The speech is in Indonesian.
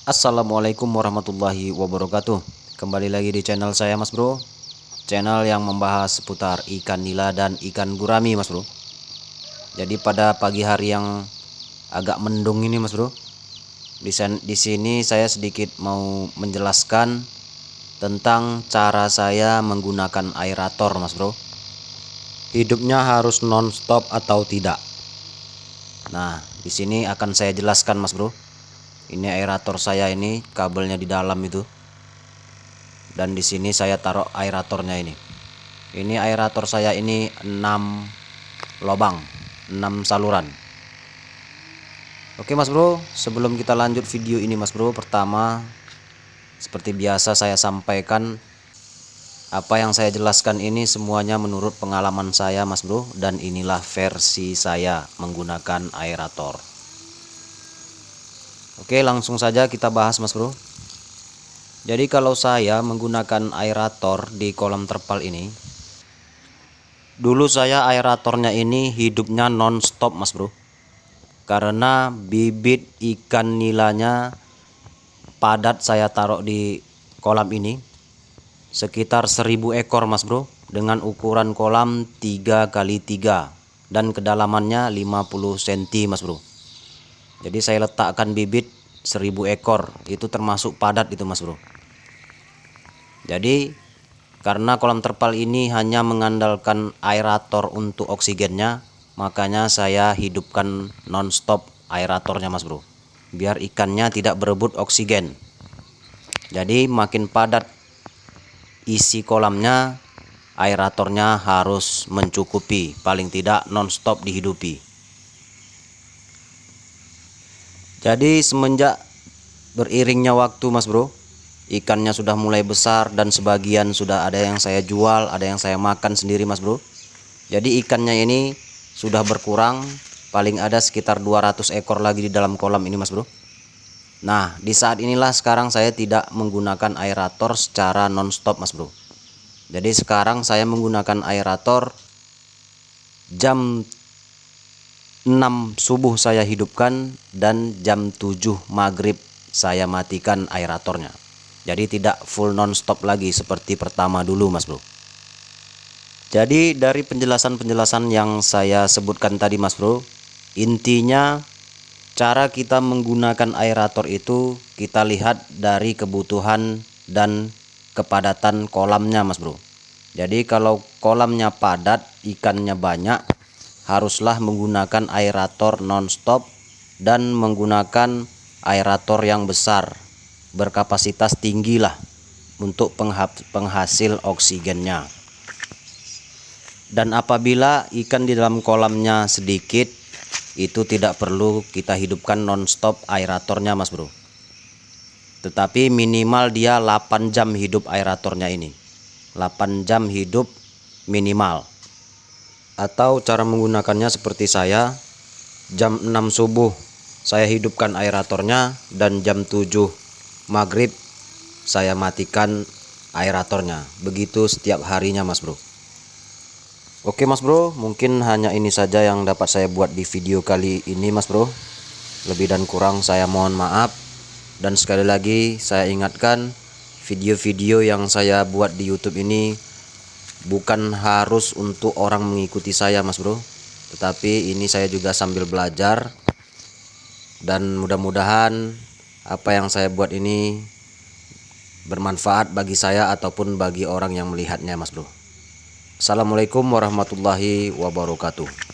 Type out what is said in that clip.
Assalamualaikum warahmatullahi wabarakatuh. Kembali lagi di channel saya Mas Bro, channel yang membahas seputar ikan nila dan ikan gurami Mas Bro. Jadi pada pagi hari yang agak mendung ini Mas Bro, di sini saya sedikit mau menjelaskan tentang cara saya menggunakan aerator Mas Bro. Hidupnya harus non-stop atau tidak? Nah, di sini akan saya jelaskan Mas Bro. Ini aerator saya, ini kabelnya di dalam itu. Dan di sini saya taruh aeratornya ini. Ini aerator saya ini 6 lubang, 6 saluran. Oke Mas Bro, sebelum kita lanjut video ini Mas Bro, pertama seperti biasa saya sampaikan apa yang saya jelaskan ini semuanya menurut pengalaman saya Mas Bro, dan inilah versi saya menggunakan aerator. Oke, langsung saja kita bahas Mas Bro. Jadi kalau saya menggunakan aerator di kolam terpal ini, dulu saya aeratornya ini hidupnya non-stop Mas Bro, karena bibit ikan nilanya padat saya taruh di kolam ini sekitar 1000 ekor Mas Bro, dengan ukuran kolam 3x3 dan kedalamannya 50 cm Mas Bro. Jadi saya letakkan bibit 1000 ekor, itu termasuk padat itu Mas Bro. Jadi karena kolam terpal ini hanya mengandalkan aerator untuk oksigennya, makanya saya hidupkan nonstop aeratornya Mas Bro, biar ikannya tidak berebut oksigen. Jadi makin padat isi kolamnya, aeratornya harus mencukupi, paling tidak nonstop dihidupi. Jadi semenjak beriringnya waktu Mas Bro, ikannya sudah mulai besar dan sebagian sudah ada yang saya jual, ada yang saya makan sendiri Mas Bro. Jadi ikannya ini sudah berkurang, paling ada sekitar 200 ekor lagi di dalam kolam ini Mas Bro. Nah, di saat inilah sekarang saya tidak menggunakan aerator secara nonstop Mas Bro. Jadi sekarang saya menggunakan aerator jam 6 subuh saya hidupkan, dan jam 7 maghrib saya matikan aeratornya. Jadi tidak full non-stop lagi seperti pertama dulu Mas Bro. Jadi dari penjelasan-penjelasan yang saya sebutkan tadi Mas Bro, intinya cara kita menggunakan aerator itu kita lihat dari kebutuhan dan kepadatan kolamnya Mas Bro. Jadi kalau kolamnya padat, ikannya banyak, haruslah menggunakan aerator nonstop dan menggunakan aerator yang besar, berkapasitas tinggi lah untuk penghasil oksigennya. Dan apabila ikan di dalam kolamnya sedikit, itu tidak perlu kita hidupkan nonstop aeratornya Mas Bro. Tetapi minimal dia 8 jam hidup aeratornya ini, 8 jam hidup minimal. Atau cara menggunakannya seperti saya, jam 6 subuh saya hidupkan aeratornya, dan jam 7 maghrib saya matikan aeratornya. Begitu setiap harinya Mas Bro. Oke Mas Bro, mungkin hanya ini saja yang dapat saya buat di video kali ini Mas Bro. Lebih dan kurang saya mohon maaf. Dan sekali lagi saya ingatkan, video-video yang saya buat di YouTube ini bukan harus untuk orang mengikuti saya Mas Bro, tetapi ini saya juga sambil belajar, dan mudah-mudahan apa yang saya buat ini bermanfaat bagi saya ataupun bagi orang yang melihatnya Mas Bro. Assalamualaikum warahmatullahi wabarakatuh.